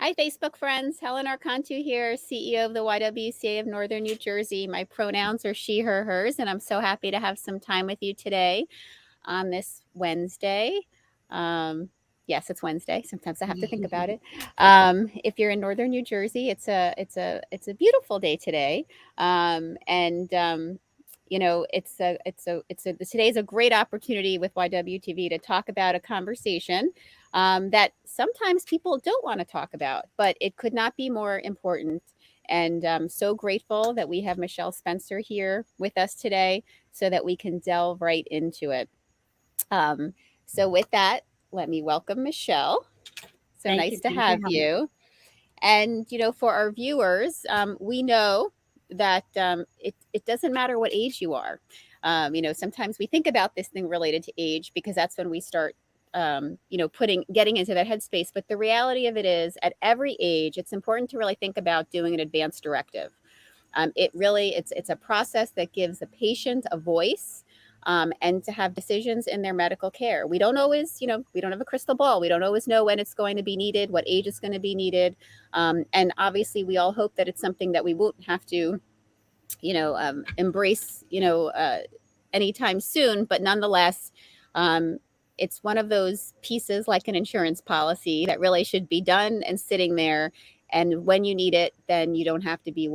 Hi, Facebook friends. Helen Arcantu here, CEO of the YWCA of Northern New Jersey. My pronouns are she, her, hers, and I'm so happy to have some time with you today on this Wednesday. Um, yes, it's Wednesday. Sometimes I have to think about it. If you're in Northern New Jersey, it's a beautiful day today, and today's a great opportunity with YWTV to talk about a conversation that sometimes people don't want to talk about, but it could not be more important. And I'm so grateful that we have Michelle Spencer here with us today so that we can delve right into it. Um, so, with that, let me welcome Michelle. So Thank nice you. to Thank you, have Helen. you. And, for our viewers, we know that it doesn't matter what age you are. Sometimes we think about this thing related to age because that's when we start, getting into that headspace. But the reality of it is, at every age, it's important to really think about doing an advance directive. It's a process that gives a patient a voice, and to have decisions in their medical care. We don't always, we don't have a crystal ball. We don't always know when it's going to be needed, what age it's going to be needed, and obviously, we all hope that it's something that we won't have to, embrace, anytime soon. But nonetheless, um, it's one of those pieces like an insurance policy that really should be done and sitting there. And when you need it, then you don't have to be,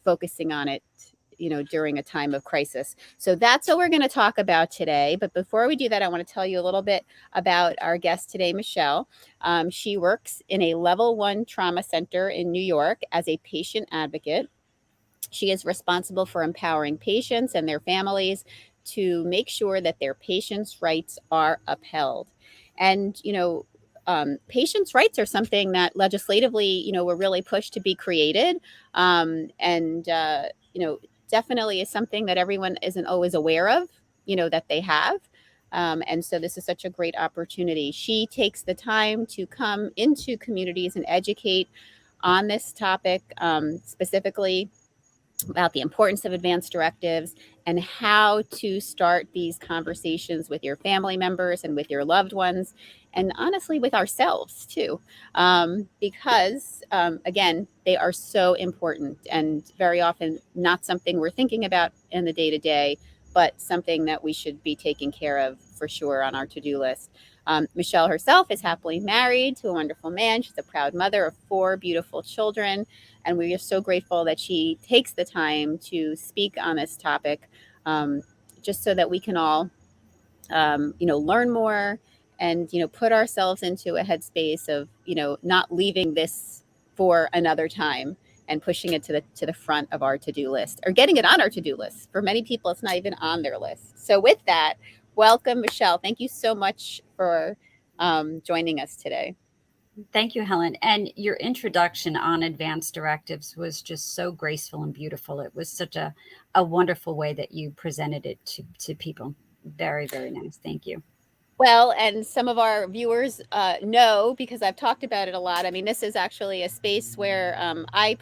focusing on it, during a time of crisis. So that's what we're going to talk about today. But before we do that, I want to tell you a little bit about our guest today, Michelle. She works in a level one trauma center in New York as a patient advocate. She is responsible for empowering patients and their families to make sure that their patients' rights are upheld. And, patients' rights are something that legislatively, were really pushed to be created. And, definitely is something that everyone isn't always aware of, that they have. And so this is such a great opportunity. She takes the time to come into communities and educate on this topic, specifically about the importance of advance directives and how to start these conversations with your family members and with your loved ones, and honestly with ourselves too, because again, they are so important and very often not something we're thinking about in the day to day, but something that we should be taking care of for sure on our to-do list. Michelle herself is happily married to a wonderful man. She's a proud mother of four beautiful children, and we are so grateful that she takes the time to speak on this topic, um, just so that we can all, learn more and, put ourselves into a headspace of, not leaving this for another time and pushing it to the front of our to-do list or getting it on our to-do list. For many people, it's not even on their list. So with that, welcome, Michelle. Thank you so much for joining us today. Thank you, Helen. And your introduction on advanced directives was just so graceful and beautiful. It was such a wonderful way that you presented it to people. Very, very nice. Thank you. Well, and some of our viewers know because I've talked about it a lot. I mean, this is actually a space where I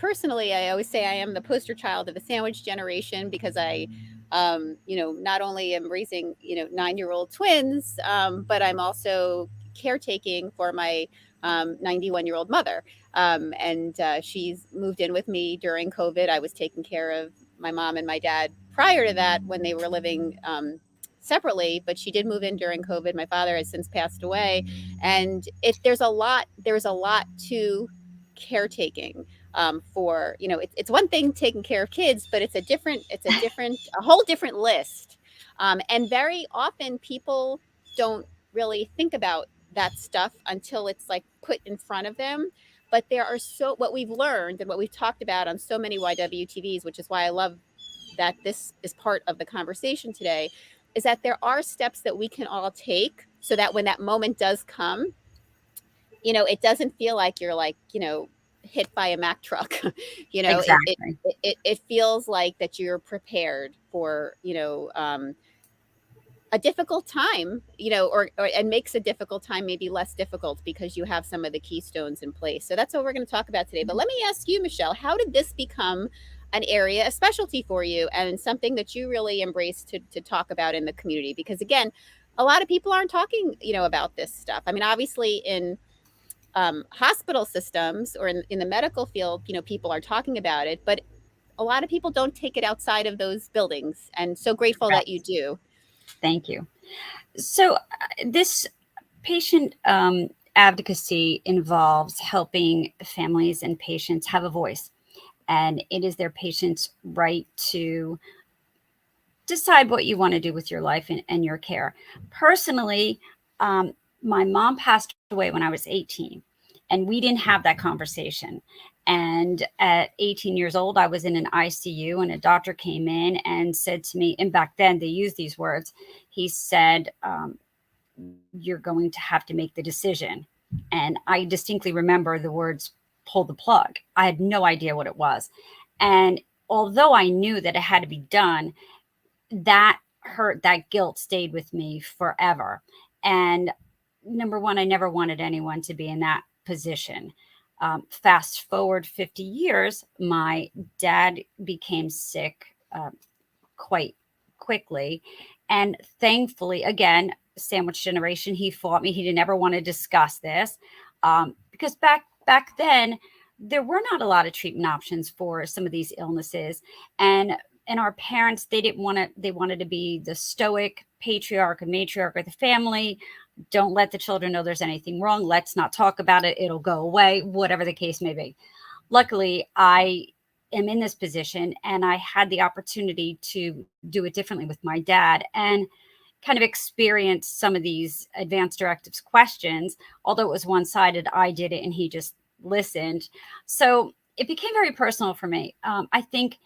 always say I am the poster child of the sandwich generation because not only am raising, 9-year-old twins, but I'm also caretaking for my 91-year-old mother. And she's moved in with me during COVID. I was taking care of my mom and my dad prior to that when they were living separately, but she did move in during COVID. My father has since passed away, and there's a lot to caretaking. For it's one thing taking care of kids, but a whole different list. And very often people don't really think about that stuff until it's like put in front of them. But there are so what we've learned and what we've talked about on so many YWTVs, which is why I love that this is part of the conversation today, is that there are steps that we can all take so that when that moment does come, it doesn't feel like you're like, hit by a Mack truck. you know, it, it, Exactly. it feels like that you're prepared for, a difficult time, or and makes a difficult time maybe less difficult because you have some of the keystones in place. So that's what we're going to talk about today. But let me ask you, Michelle, how did this become an area, a specialty for you, and something that you really embrace to talk about in the community? Because again, a lot of people aren't talking, about this stuff. I mean, obviously, in hospital systems or in the medical field, people are talking about it, but a lot of people don't take it outside of those buildings. And so grateful that you do. Thank you. So, this patient advocacy involves helping families and patients have a voice, and it is their patient's right to decide what you want to do with your life and your care. Personally, my mom passed away when I was 18, and we didn't have that conversation. And at 18 years old, I was in an ICU, and a doctor came in and said to me, and back then they used these words. He said, "You're going to have to make the decision." And I distinctly remember the words, "pull the plug." I had no idea what it was. And although I knew that it had to be done, that hurt, that guilt stayed with me forever. And number one, I never wanted anyone to be in that position. Fast forward 50 years, my dad became sick quite quickly. And thankfully, again, sandwich generation, he fought me. He didn't ever want to discuss this because back then, there were not a lot of treatment options for some of these illnesses. And our parents, they wanted to be the stoic patriarch and matriarch of the family. Don't let the children know there's anything wrong. Let's not talk about it. It'll go away, whatever the case may be. Luckily, I am in this position, and I had the opportunity to do it differently with my dad and kind of experience some of these advanced directives questions. Although it was one-sided, I did it and he just listened. So it became very personal for me. I think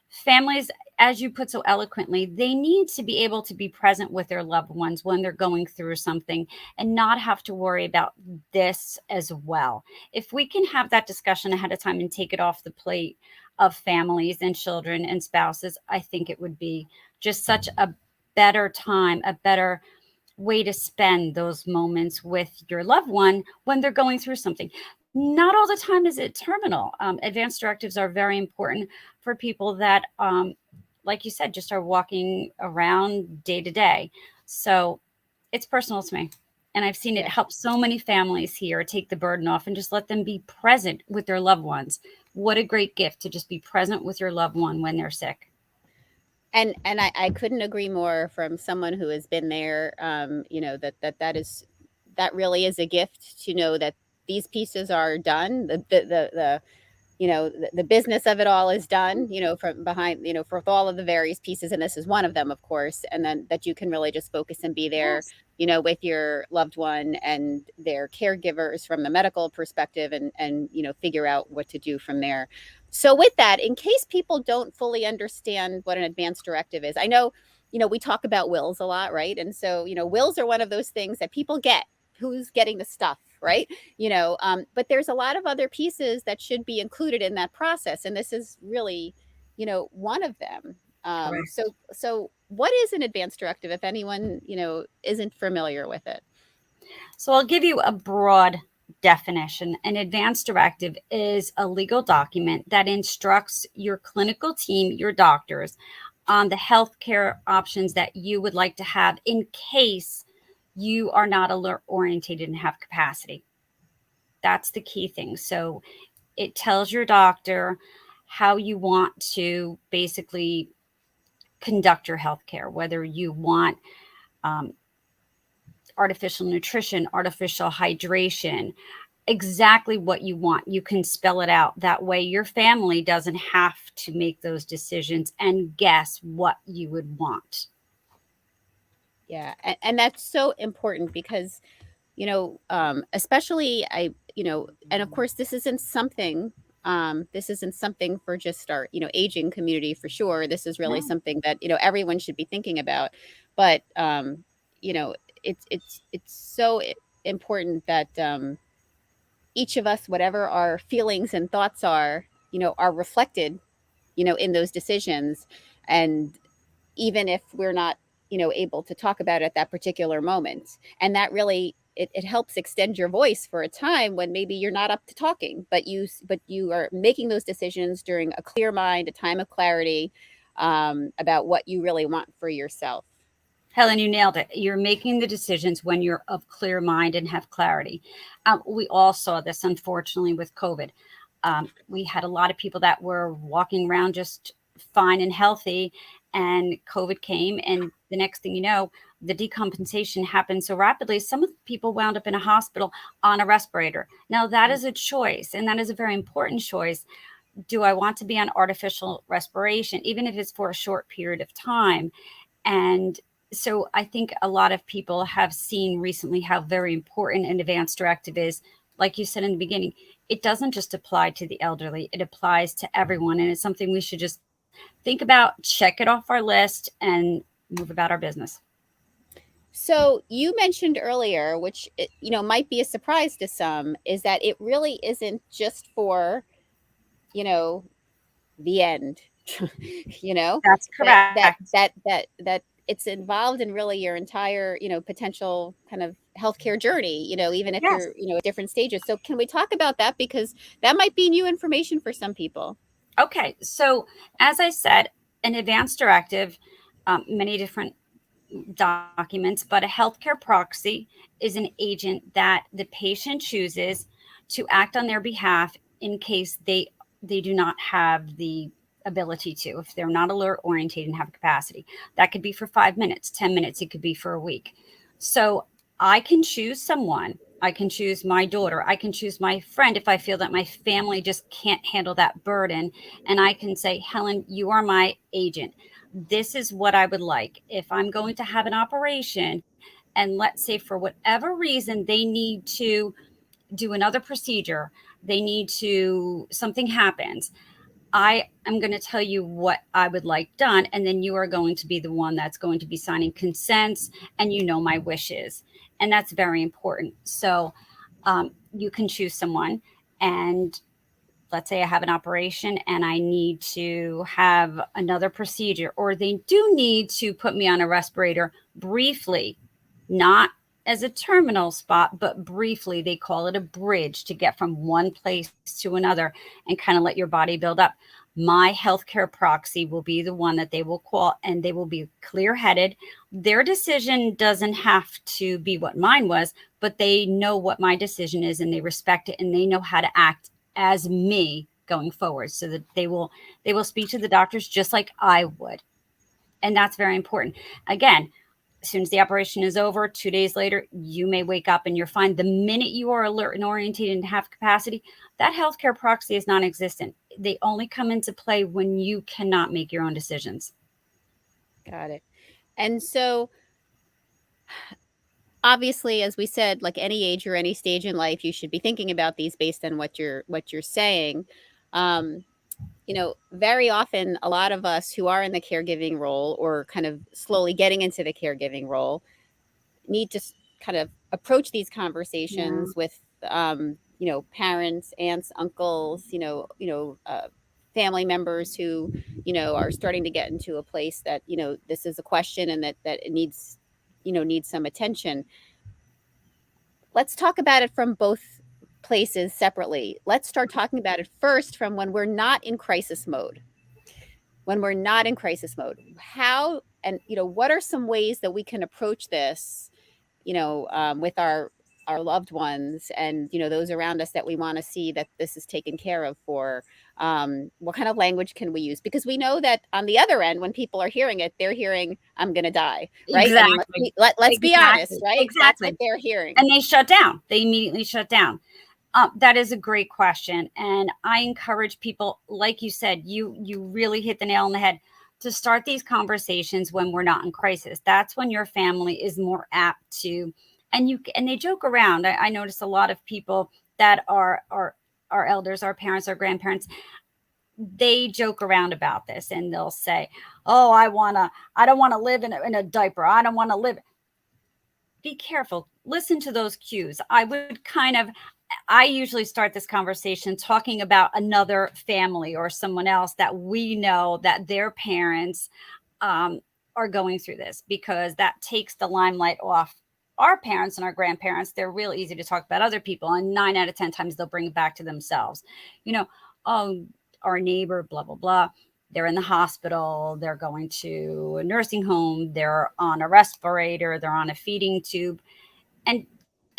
families, as you put so eloquently, they need to be able to be present with their loved ones when they're going through something and not have to worry about this as well. If we can have that discussion ahead of time and take it off the plate of families and children and spouses, I think it would be just such a better time, a better way to spend those moments with your loved one when they're going through something. Not all the time is it terminal. Advanced directives are very important for people that, like you said, just are walking around day to day. So it's personal to me. And I've seen it Yeah. help so many families here take the burden off and just let them be present with their loved ones. What a great gift to just be present with your loved one when they're sick. And I couldn't agree more from someone who has been there. That really is a gift to know that these pieces are done. The business of it all is done, from behind, for all of the various pieces. And this is one of them, of course. And then that you can really just focus and be there, Yes. with your loved one and their caregivers from the medical perspective and figure out what to do from there. So with that, in case people don't fully understand what an advance directive is, I know, we talk about wills a lot, right? And so, wills are one of those things that people get. Who's getting the stuff, right? But there's a lot of other pieces that should be included in that process, and this is really, one of them. Correct. So what is an advance directive if anyone, isn't familiar with it? So I'll give you a broad definition. An advance directive is a legal document that instructs your clinical team, your doctors, on the healthcare options that you would like to have in case you are not alert orientated and have capacity. That's the key thing. So it tells your doctor how you want to basically conduct your healthcare, whether you want um, artificial nutrition, artificial hydration, exactly what you want. You can spell it out. That way, your family doesn't have to make those decisions and guess what you would want. Yeah, and that's so important because, especially and of course, this isn't something for just our, aging community for sure. This is really No. something that, everyone should be thinking about. But, you know, it's so important that each of us, whatever our feelings and thoughts are reflected, in those decisions. And even if we're not, able to talk about it at that particular moment. And that really it helps extend your voice for a time when maybe you're not up to talking, but you are making those decisions during a clear mind, a time of clarity, about what you really want for yourself. Helen, you nailed it. You're making the decisions when you're of clear mind and have clarity. We all saw this, unfortunately, with COVID. We had a lot of people that were walking around just fine and healthy, and COVID came, and the next thing you know, the decompensation happened so rapidly. Some of the people wound up in a hospital on a respirator. Now, that is a choice, and that is a very important choice. Do I want to be on artificial respiration, even if it's for a short period of time? And so I think a lot of people have seen recently how very important an advance directive is. Like you said in the beginning, it doesn't just apply to the elderly, it applies to everyone. And it's something we should just think about, check it off our list, and move about our business. So you mentioned earlier, which might be a surprise to some, is that it really isn't just for, the end. That's that that correct. that that that it's involved in really your entire, potential kind of healthcare journey. Even if Yes. you're, at different stages. So can we talk about that, because that might be new information for some people. Okay. So, as I said, an advance directive, many different documents, but a healthcare proxy is an agent that the patient chooses to act on their behalf in case they do not have the ability to, if they're not alert oriented and have capacity. That could be for 5 minutes, 10 minutes, it could be for a week. So I can choose someone. I can choose my daughter. I can choose my friend if I feel that my family just can't handle that burden. And I can say, Helen, you are my agent. This is what I would like. If I'm going to have an operation, and let's say for whatever reason they need to do another procedure, they need to, something happens, I am going to tell you what I would like done. And then you are going to be the one that's going to be signing consents, and my wishes. And that's very important. So you can choose someone, and let's say I have an operation and I need to have another procedure, or they do need to put me on a respirator briefly, not as a terminal spot, but briefly. They call it a bridge to get from one place to another and kind of let your body build up. My healthcare proxy will be the one that they will call, and they will be clear headed. Their decision doesn't have to be what mine was, but they know what my decision is, and they respect it, and they know how to act as me going forward, so that they will speak to the doctors just like I would. And that's very important. Again, as soon as the operation is over, 2 days later, you may wake up and you're fine. The minute you are alert and oriented and have capacity, that healthcare proxy is non-existent. They only come into play when you cannot make your own decisions. Got it. And so obviously, as we said, like any age or any stage in life, you should be thinking about these based on what you're saying. Um, very often, a lot of us who are in the caregiving role, or kind of slowly getting into the caregiving role, need to kind of approach these Yeah. conversations with, parents, aunts, uncles, family members who, are starting to get into a place that, this is a question, and that it needs some attention. Let's talk about it from both places separately. Let's start talking about it first from when we're not in crisis mode. When we're not in crisis mode, how, and what are some ways that we can approach this, with our loved ones, and those around us that we want to see that this is taken care of for. What kind of language can we use? Because we know that on the other end, when people are hearing it, they're hearing, "I'm going to die," right? I mean, Exactly. let's be honest, Exactly. right? That's what Exactly. they're hearing. And they shut down. They immediately shut down. That is a great question, and I encourage people, like you said, you really hit the nail on the head, to start these conversations when we're not in crisis. That's when your family is more apt to, and they joke around. I notice a lot of people that are our elders, our parents, our grandparents. They joke around about this, and they'll say, "Oh, I don't want to live in a diaper. I don't want to live." Be careful. Listen to those cues. I usually start this conversation talking about another family or someone else that we know that their parents um, are going through this, because that takes the limelight off our parents and our grandparents. They're real easy to talk about other people, and 9 out of 10 times they'll bring it back to themselves. You know, oh, our neighbor, blah, blah, blah. they're in the hospital, they're going to a nursing home, they're on a respirator, they're on a feeding tube, and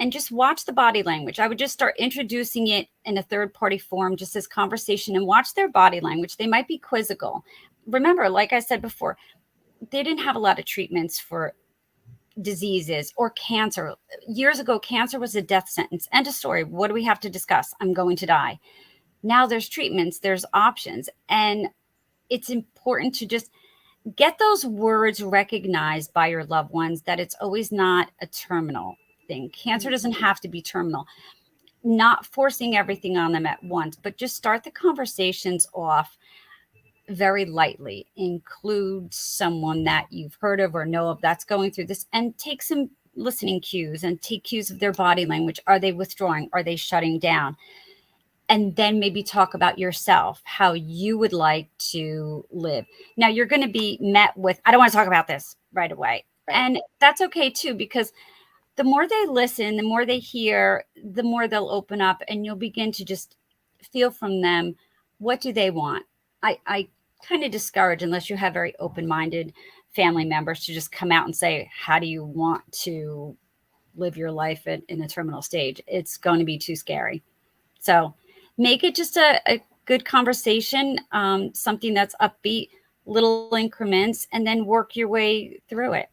and just watch the body language. I would just start introducing it in a third party form, just as conversation, and watch their body language. They might be quizzical. Remember, like I said before, they didn't have a lot of treatments for diseases or cancer. Years ago, cancer was a death sentence. End of story. What do we have to discuss? I'm going to die. Now there's treatments, there's options. And it's important to just get those words recognized by your loved ones, that it's always not a terminal thing. Cancer doesn't have to be terminal. Not forcing everything on them at once, but just start the conversations off very lightly. Include someone that you've heard of or know of that's going through this, and take some listening cues and take cues of their body language. Are they withdrawing? Are they shutting down? And then maybe talk about yourself, how you would like to live. Now, you're going to be met with, I don't want to talk about this right away. Right. And that's okay too, because the more they listen, the more they hear, the more they'll open up, and you'll begin to just feel from them, what do they want? I kind of discourage, unless you have very open-minded family members, to just come out and say, how do you want to live your life in a terminal stage? It's going to be too scary. So make it just a good conversation, something that's upbeat, little increments, and then work your way through it.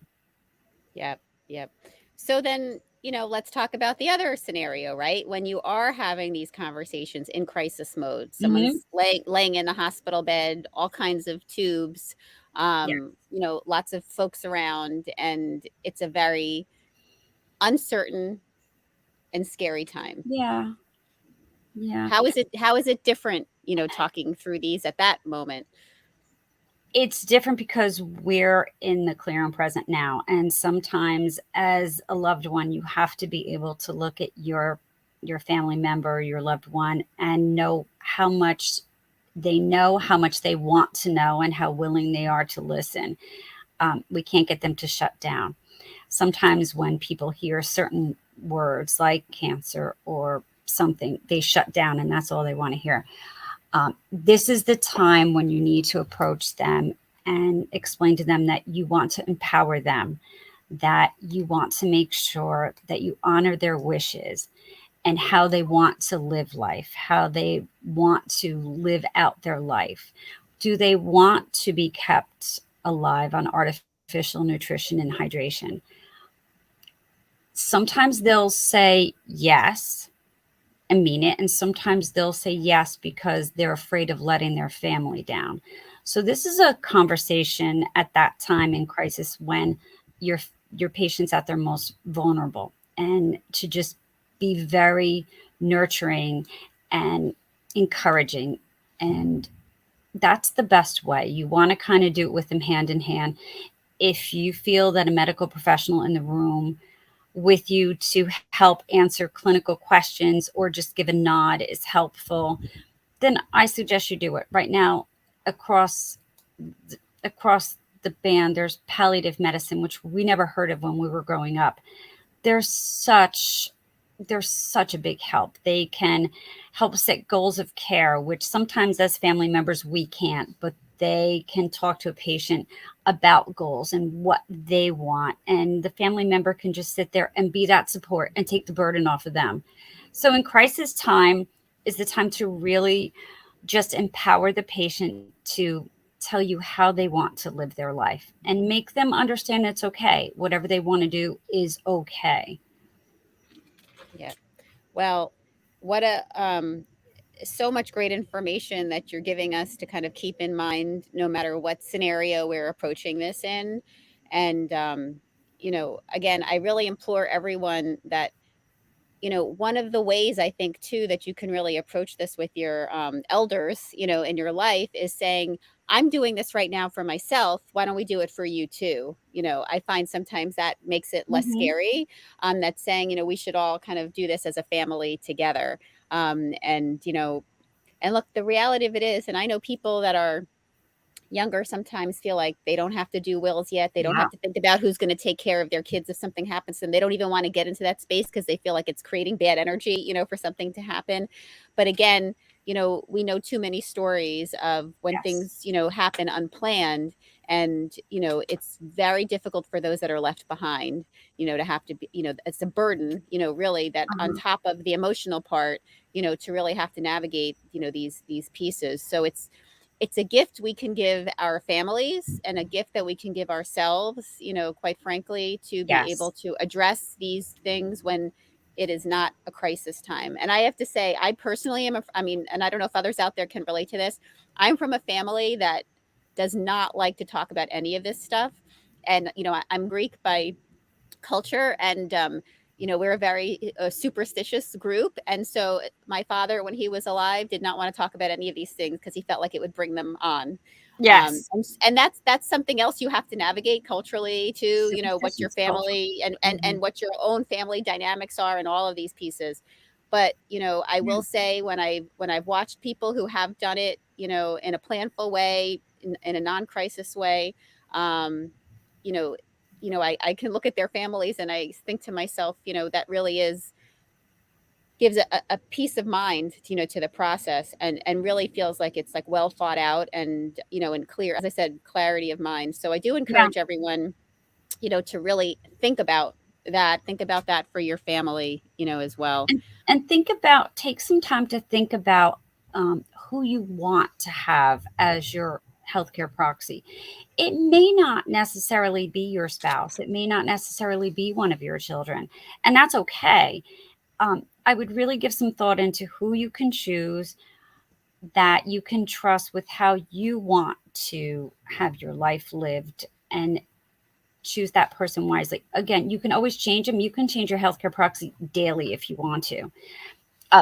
Yep. Yep. So then, let's talk about the other scenario, right? When you are having these conversations in crisis mode, someone's laying in the hospital bed, all kinds of tubes, lots of folks around, and it's a very uncertain and scary time. Yeah. Yeah. How is it different, talking through these at that moment? It's different because we're in the clear and present now. And sometimes as a loved one, you have to be able to look at your family member, your loved one, and know how much they know, how much they want to know, and how willing they are to listen. We can't get them to shut down. Sometimes when people hear certain words like cancer or something, they shut down, and that's all they want to hear. This is the time when you need to approach them and explain to them that you want to empower them, that you want to make sure that you honor their wishes and how they want to live life, how they want to live out their life. Do they want to be kept alive on artificial nutrition and hydration? Sometimes they'll say yes and mean it. And sometimes they'll say yes because they're afraid of letting their family down. So this is a conversation at that time in crisis when your patient's at their most vulnerable, and to just be very nurturing and encouraging. And that's the best way. You want to kind of do it with them hand in hand. If you feel that a medical professional in the room with you to help answer clinical questions or just give a nod is helpful, then I suggest you do it. Right now, across the band, there's palliative medicine, which we never heard of when we were growing up. They're such a big help. They can help set goals of care, which sometimes as family members we can't, but they can talk to a patient about goals and what they want. And the family member can just sit there and be that support and take the burden off of them. So in crisis time is the time to really just empower the patient to tell you how they want to live their life and make them understand it's okay. Whatever they want to do is okay. Yeah. Well, what so much great information that you're giving us to kind of keep in mind no matter what scenario we're approaching this in. And again, I really implore everyone that, one of the ways I think too that you can really approach this with your elders, in your life, is saying, I'm doing this right now for myself. Why don't we do it for you too? I find sometimes that makes it less scary. That's saying, we should all kind of do this as a family together. And look, the reality of it is, and I know people that are younger sometimes feel like they don't have to do wills yet. They don't Yeah. have to think about who's going to take care of their kids if something happens to them. They don't even want to get into that space because they feel like it's creating bad energy, for something to happen. But again, we know too many stories of when Yes. things, happen unplanned. And, it's very difficult for those that are left behind, to have to be, it's a burden, really, that on Uh-huh. top of the emotional part, to really have to navigate, these pieces. So it's a gift we can give our families and a gift that we can give ourselves, quite frankly, to be able Yes. to address these things when it is not a crisis time. And I have to say, I personally am, and I don't know if others out there can relate to this. I'm from a family that does not like to talk about any of this stuff. And, I'm Greek by culture, and we're a very superstitious group. And so my father, when he was alive, did not want to talk about any of these things because he felt like it would bring them on. Yes. And that's something else you have to navigate culturally too, what your Superstitions, cultural. family Mhm. and what your own family dynamics are and all of these pieces. But I Yeah. will say, when I've watched people who have done it, in a planful way, in a non-crisis way, um, you know I can look at their families and I think to myself, that really gives a peace of mind, to the process, and really feels like it's like well thought out, and, and clear, as I said, clarity of mind. So I do Yeah. encourage everyone, to really think about that for your family, as well. And take some time to think about who you want to have as your healthcare proxy. It may not necessarily be your spouse, it may not necessarily be one of your children, and that's okay. I would really give some thought into who you can choose that you can trust with how you want to have your life lived, and choose that person wisely. Again, you can always change them. You can change your healthcare proxy daily if you want to.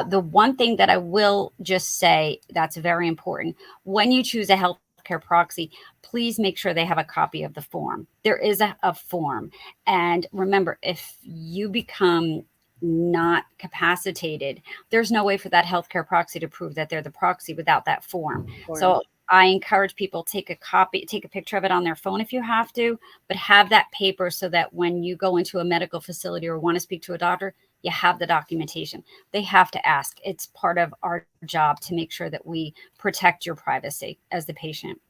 The one thing that I will just say that's very important, when you choose a healthcare proxy, please make sure they have a copy of the form. There is a form. And remember, if you become not capacitated, there's no way for that healthcare proxy to prove that they're the proxy without that form. Or So I encourage people, take a copy, take a picture of it on their phone if you have to, but have that paper so that when you go into a medical facility or want to speak to a doctor, you have the documentation. They have to ask. It's part of our job to make sure that we protect your privacy as the patient.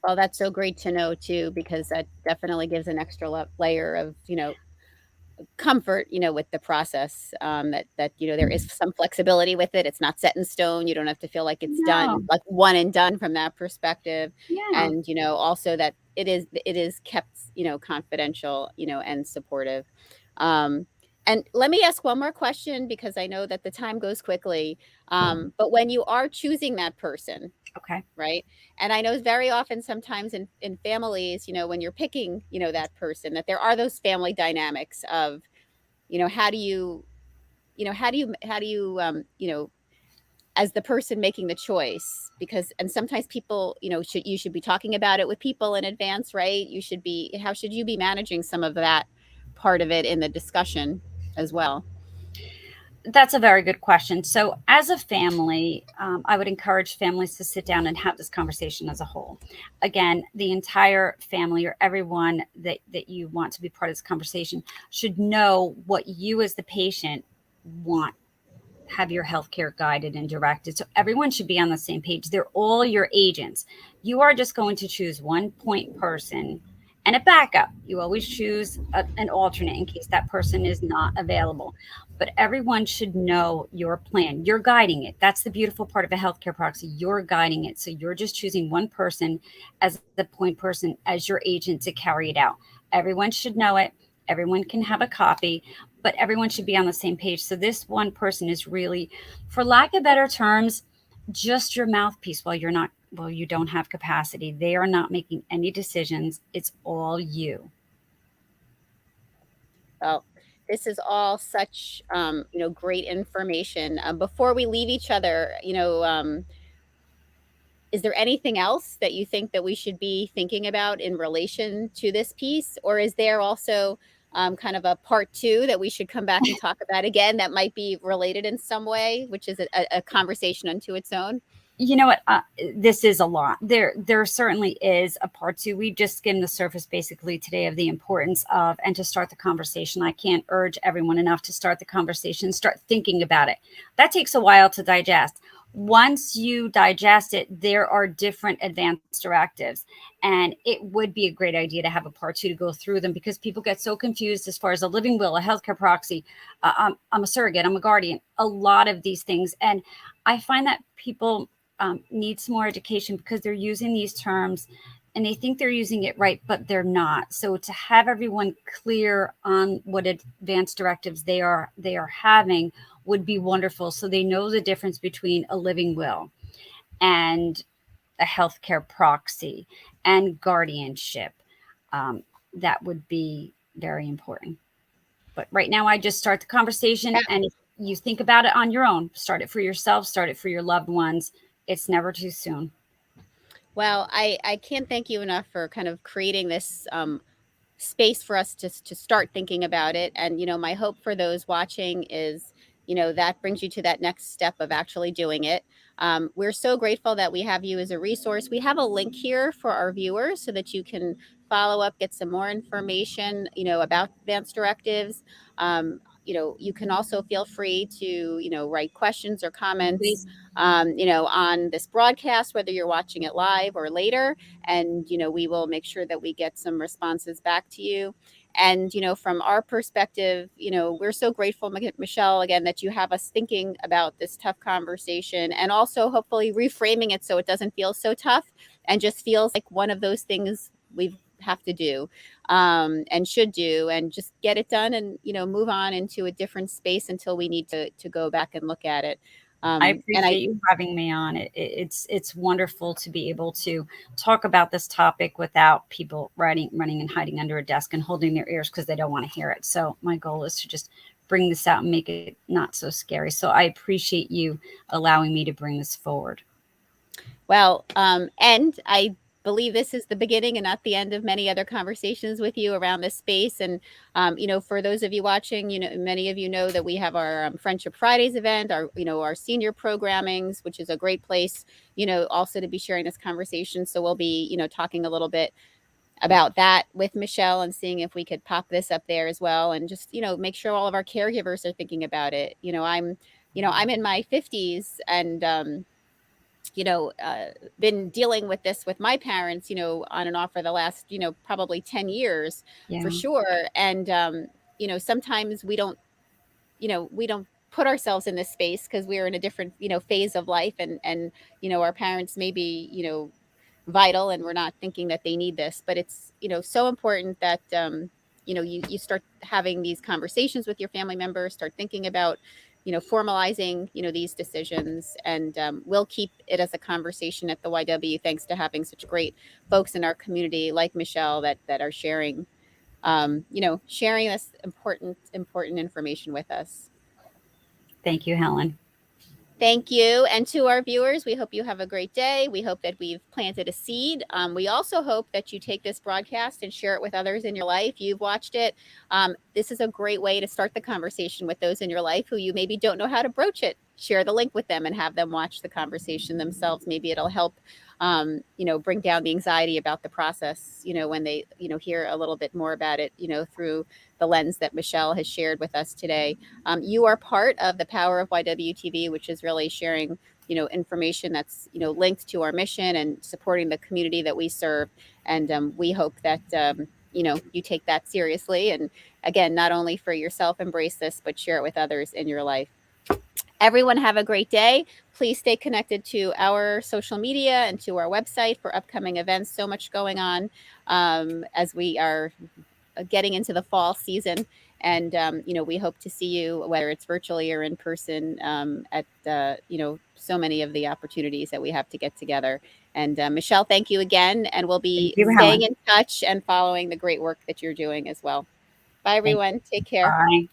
Well, that's so great to know too, because that definitely gives an extra layer of, comfort, with the process, that there is some flexibility with it. It's not set in stone. You don't have to feel like it's done, No. like one and done from that perspective. Yeah. And also that it is kept, confidential, and supportive. Um, and let me ask one more question, because I know that the time goes quickly. But when you are choosing that person, Okay. right? And I know very often, sometimes in families, when you're picking, that person, that there are those family dynamics of, how do you, as the person making the choice, because, and sometimes people, you should be talking about it with people in advance, right? How should you be managing some of that part of it in the discussion as well? That's a very good question. So, as a family, I would encourage families to sit down and have this conversation as a whole. Again, the entire family or everyone that you want to be part of this conversation should know what you, as the patient, want, have your healthcare guided and directed. So everyone should be on the same page. They're all your agents. You are just going to choose one point person and a backup. You always choose an alternate in case that person is not available. But everyone should know your plan. You're guiding it. That's the beautiful part of a healthcare proxy. You're guiding it. So you're just choosing one person as the point person, as your agent to carry it out. Everyone should know it. Everyone can have a copy, but everyone should be on the same page. So this one person is really, for lack of better terms, just your mouthpiece while you don't have capacity. They are not making any decisions. It's all you. Well, this is all such, great information. Before we leave each other, is there anything else that you think that we should be thinking about in relation to this piece? Or is there also, kind of a part two that we should come back and talk about again, that might be related in some way, which is a conversation unto its own? You know what? This is a lot. There certainly is a part two. We just skimmed the surface basically today of the importance of, and to start the conversation. I can't urge everyone enough to start the conversation, start thinking about it. That takes a while to digest. Once you digest it, there are different advanced directives, and it would be a great idea to have a part two to go through them, because people get so confused as far as a living will, a healthcare proxy, I'm a surrogate, I'm a guardian, a lot of these things. And I find that people need some more education, because they're using these terms and they think they're using it right, but they're not. So to have everyone clear on what advanced directives they are having would be wonderful, so they know the difference between a living will and a healthcare proxy and guardianship. That would be very important. But right now, I just start the conversation, and if you think about it on your own, start it for yourself, start it for your loved ones. It's never too soon. Well, I can't thank you enough for kind of creating this space for us to start thinking about it. And, my hope for those watching is, that brings you to that next step of actually doing it. We're so grateful that we have you as a resource. We have a link here for our viewers so that you can follow up, get some more information, about advanced directives. You can also feel free to, write questions or comments, on this broadcast, whether you're watching it live or later. And, we will make sure that we get some responses back to you. And, from our perspective, we're so grateful, Michelle, again, that you have us thinking about this tough conversation, and also hopefully reframing it so it doesn't feel so tough and just feels like one of those things we have to do and should do, and just get it done and, move on into a different space until we need to go back and look at it. I appreciate you having me on. It's wonderful to be able to talk about this topic without people running and hiding under a desk and holding their ears because they don't want to hear it. So my goal is to just bring this out and make it not so scary. So I appreciate you allowing me to bring this forward. Well, and I believe this is the beginning and not the end of many other conversations with you around this space. And, for those of you watching, many of you know that we have our Friendship Fridays event, our senior programmings, which is a great place, also to be sharing this conversation. So we'll be, talking a little bit about that with Michelle and seeing if we could pop this up there as well. And just, make sure all of our caregivers are thinking about it. I'm in my 50s, and, been dealing with this with my parents, on and off for the last, probably 10 years for sure. And, sometimes we don't put ourselves in this space because we're in a different, phase of life. And, our parents may be, vital, and we're not thinking that they need this, but it's, so important that, you start having these conversations with your family members, start thinking about, formalizing, these decisions. And we'll keep it as a conversation at the YW, thanks to having such great folks in our community like Michelle that are sharing, sharing this important information with us. Thank you, Helen. Thank you. And to our viewers, we hope you have a great day. We hope that we've planted a seed. We also hope that you take this broadcast and share it with others in your life. You've watched it. This is a great way to start the conversation with those in your life who you maybe don't know how to broach it. Share the link with them and have them watch the conversation themselves. Maybe it'll help, bring down the anxiety about the process, when they, hear a little bit more about it, through the lens that Michelle has shared with us today. You are part of the power of YWTV, which is really sharing, information that's, linked to our mission and supporting the community that we serve. And we hope that, you take that seriously. And again, not only for yourself, embrace this, but share it with others in your life. Everyone have a great day. Please stay connected to our social media and to our website for upcoming events. So much going on as we are getting into the fall season. And, we hope to see you, whether it's virtually or in person, at, so many of the opportunities that we have to get together. And Michelle, thank you again. And we'll be staying in touch and following the great work that you're doing as well. Bye, everyone. Take care. Bye.